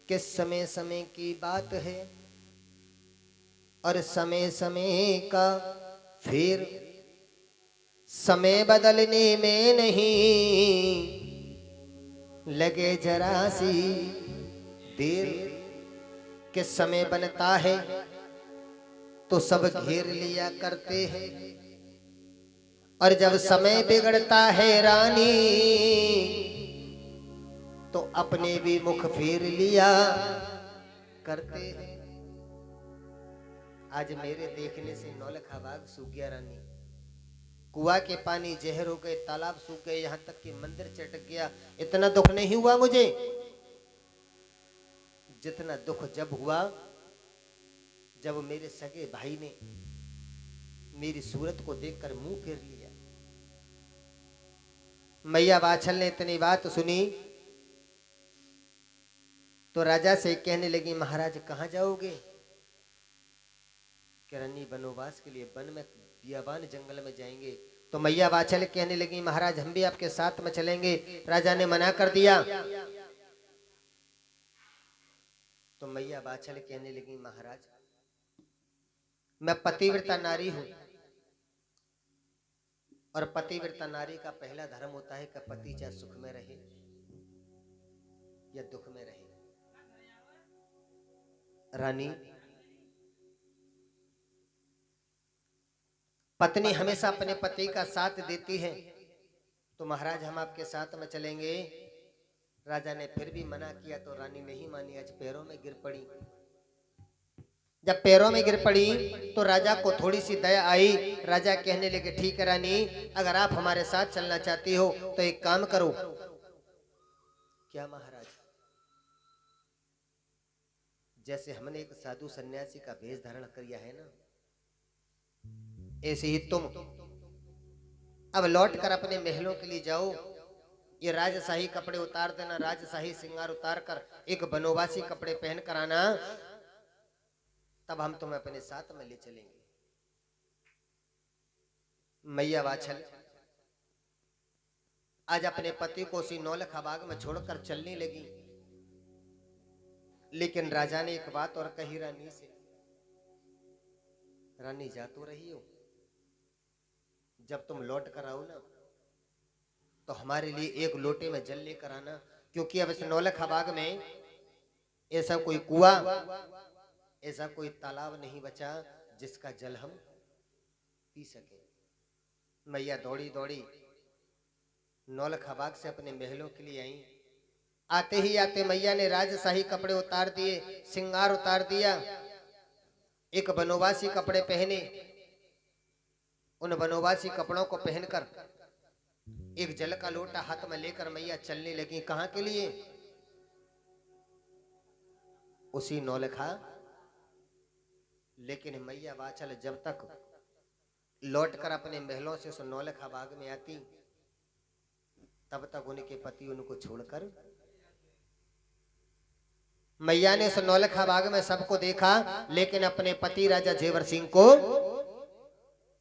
कि समय समय की बात है और समय समय का फिर समय बदलने में नहीं लगे जरा सी देर कि समय बनता है तो सब घेर लिया करते हैं और जब समय बिगड़ता है रानी तो अपने भी मुख फेर लिया करते हैं। आज मेरे देखने से नौलखा बाग सूख गया रानी, कुआं के पानी जहर हो गए, तालाब सूख गए, यहाँ तक कि मंदिर चटक गया। इतना दुख नहीं हुआ मुझे जितना दुख जब हुआ जब मेरे सगे भाई ने मेरी सूरत को देखकर मुंह फेर लिया। मैया वाछल ने इतनी बात सुनी तो राजा से कहने लगी, महाराज कहां जाओगे? रानी वनवास के लिए वन में बियाबान जंगल में जाएंगे। तो मैया वाछल कहने लगी, महाराज हम भी आपके साथ में चलेंगे। राजा ने मना कर दिया तो मैया वाछल कहने लगी, महाराज मैं पतिव्रता नारी हूं और पतिव्रता नारी का पहला धर्म होता है कि पति चाहे सुख में रहे या दुख में रहे। रानी पत्नी हमेशा अपने पति का साथ देती है तो महाराज हम आपके साथ में चलेंगे। राजा ने फिर भी मना किया तो रानी नहीं मानी, आज पैरों में गिर पड़ी। जब पैरों में गिर पड़ी तो राजा को थोड़ी सी दया आई। राजा कहने लगे, ठीक है रानी, अगर आप हमारे साथ चलना चाहती हो तो एक काम करो। क्या महाराज? जैसे हमने एक साधु सन्यासी का भेष धारण किया है ना, ऐसे ही तुम अब लौट कर अपने महलों के लिए जाओ। ये राजशाही कपड़े उतार देना, राजशाही श्रृंगार उतार कर एक बनवासी कपड़े पहन कर आना, तब हम तुम्हें अपने साथ में ले चलेंगे। मैया वाछल आज अपने पति को उसी नौलखा बाग में छोड़कर चलने लगी। लेकिन राजा ने एक बात और कही रानी से, रानी जा तो रही हो, जब तुम लौट कर आओ ना तो हमारे लिए एक लोटे में जल लेकर आना, क्योंकि अब इस नौलखा बाग में ऐसा कोई कुआं, ऐसा कोई तालाब नहीं बचा जिसका जल हम पी सके। मैया दौड़ी दौड़ी नौलखा बाग से अपने महलों के लिए आई। आते ही आते मैया ने राजशाही कपड़े उतार दिए, श्रृंगार उतार दिया, एक बनवासी कपड़े पहने। उन बनवासी कपड़ों को पहनकर एक जल का लोटा हाथ में लेकर मैया चलने लगी। कहां के लिए? उसी नौलखा। लेकिन मैया वाछल जब तक लौटकर अपने महलों से उस नौलखा बाग में आती तब तक उनके पति उनको छोड़कर, मैया ने उस नौलखा बाग में सबको देखा लेकिन अपने पति राजा जेवर सिंह को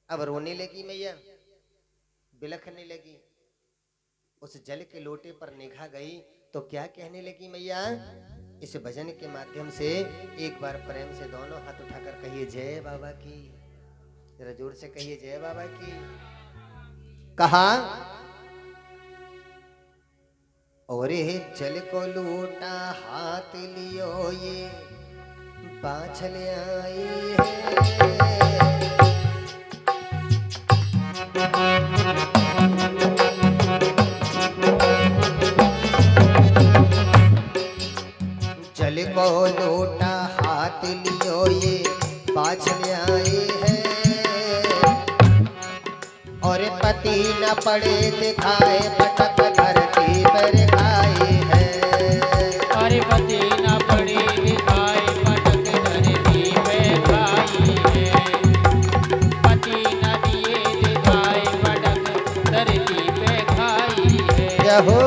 अब रोने लगी। मैया बिलखने लगी। उस जल के लोटे पर निगाह गई तो क्या कहने लगी मैया? इस भजन के माध्यम से एक बार प्रेम से दोनों हाथ उठाकर कहिए जय बाबा की। जरा जोर से कहिए जय बाबा की। कहा, और जल को लोटा हाथ लियो ये बाछल आई है। जल को लोटा हाथ लियो ये बाछल आई है, और पति न पड़े दिखाए पटक धरती पर खाई है। और पति न पड़े दिखाए पटक धरती पे खाई है। पति न दिए दिखाए पटक धरती पे खाई है। यहो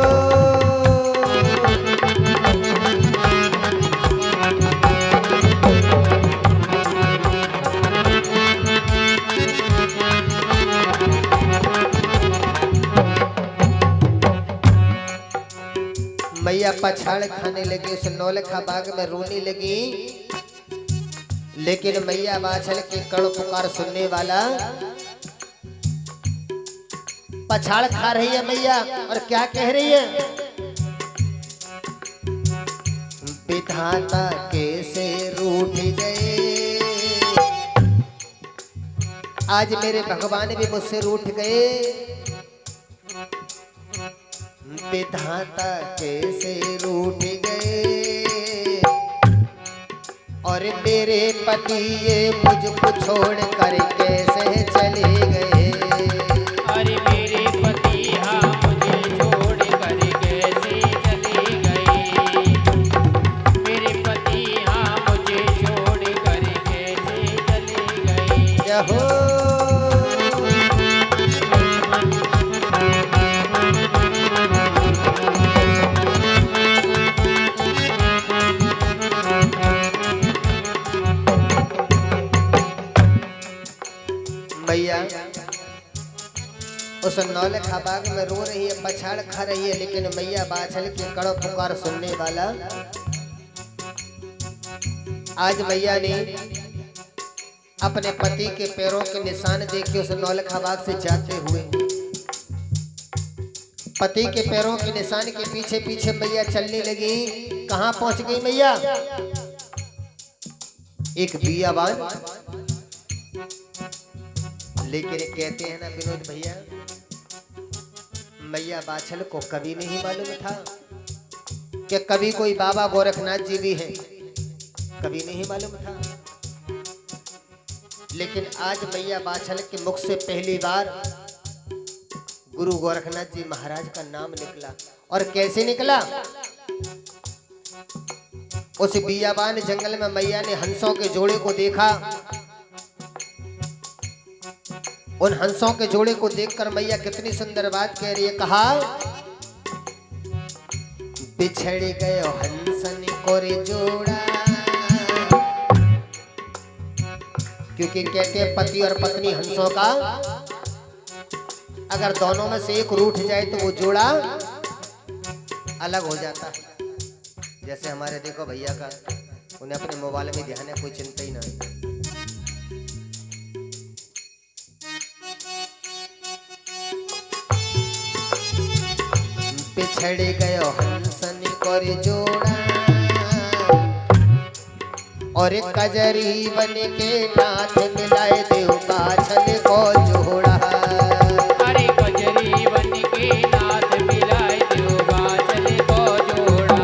पछाड़ खाने लगी, उस नौलखा बाग में रोने लगी। लेकिन मैया बाछल के कड़ पुकार सुनने वाला पछाड़ खा रही है मैया, और क्या कह रही है? विधाता कैसे रूठ गए, आज मेरे भगवान भी मुझसे रूठ गए। विधाता कैसे रूठ गए, और मेरे पति ये मुझको छोड़ कर कैसे चले गए। अरे मेरे पति हाँ मुझे छोड़ कर कैसे चले गए। मेरे पति हाँ मुझे छोड़ कर कैसे चले गए। यहो मैया उस नौलखा बाग में रो रही है, पछाड़ खा रही है, लेकिन मैया बाछल की कड़ो पुकार सुनने वाला आज मैया ने अपने पति के पैरों के निशान देखे उस नौलखा बाग से जाते हुए, पति के पैरों के निशान के पीछे पीछे मैया चलने लगी। कहां पहुंच गई मैया? एक बियाबान। लेकिन कहते हैं ना विनोद भैया, मैया बाछल को कभी नहीं मालूम था कि कभी कोई बाबा गोरखनाथ जी भी हैं, कभी नहीं मालूम था। लेकिन आज मैया बाछल के मुख से पहली बार गुरु गोरखनाथ जी महाराज का नाम निकला। और कैसे निकला? उस बियाबान जंगल में मैया ने हंसों के जोड़े को देखा। उन हंसों के जोड़े को देखकर मैया कितनी सुंदर बात कह रही है। कहा, बिछड़ गए हंसन को रे जोड़ा। क्योंकि कहते हैं पति और पत्नी हंसों का अगर दोनों में से एक रूठ जाए तो वो जोड़ा अलग हो जाता है। जैसे हमारे देखो भैया का, उन्हें अपने मोबाइल में ध्यान है, कोई चिंता ही नहीं। बिछड़ गए हंसन को रे जोड़ा, और कजरी बन के नाथ मिलाए देव बाछल को जोड़ा। अरे कजरी बन के नाथ मिलाए देव बाछल को जोड़ा।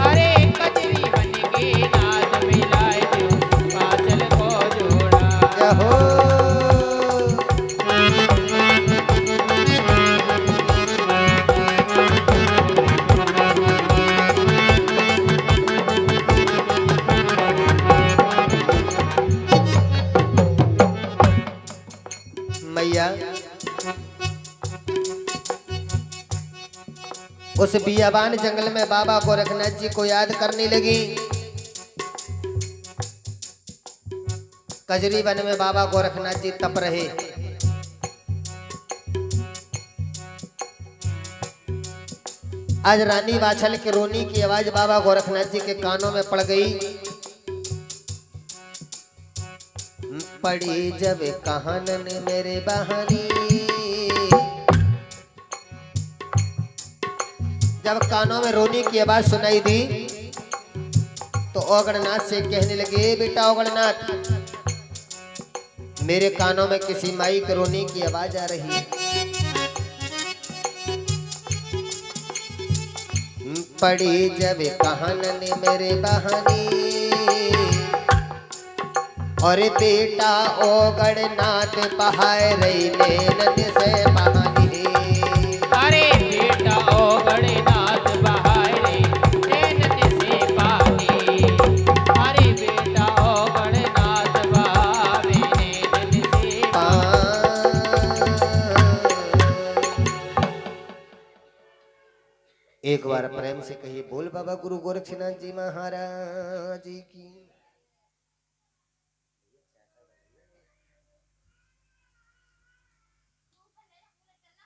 अरे कजरी बन के नाथ मिलाए देव बाछल को जोड़ा। यहो मैया उस बियाबान जंगल में बाबा गोरखनाथ जी को याद करने लगी। कजरी वन में बाबा गोरखनाथ जी तप रहे। आज रानी बाछल के रोने की आवाज बाबा गोरखनाथ जी के कानों में पड़ गई। पड़ी जब कहानन मेरे बहानी, जब कानों में रोने की आवाज सुनाई दी तो ओगड़नाथ से कहने लगे, बेटा ओगड़नाथ, मेरे कानों में किसी माई के रोने की आवाज आ रही है। पड़ी जब कहानन मेरे बहानी, और बेटा ओगड़नाथ बहाए रही नैनन से बहानी। अरे बेटा ओगड़नाथ बहाए रही नैनन से पानी। अरे बेटा ओगड़नाथ बहाए नैनन से पानी। एक बार प्रेम से कहिए, बोल बाबा गुरु गोरक्षनाथ जी महाराज की।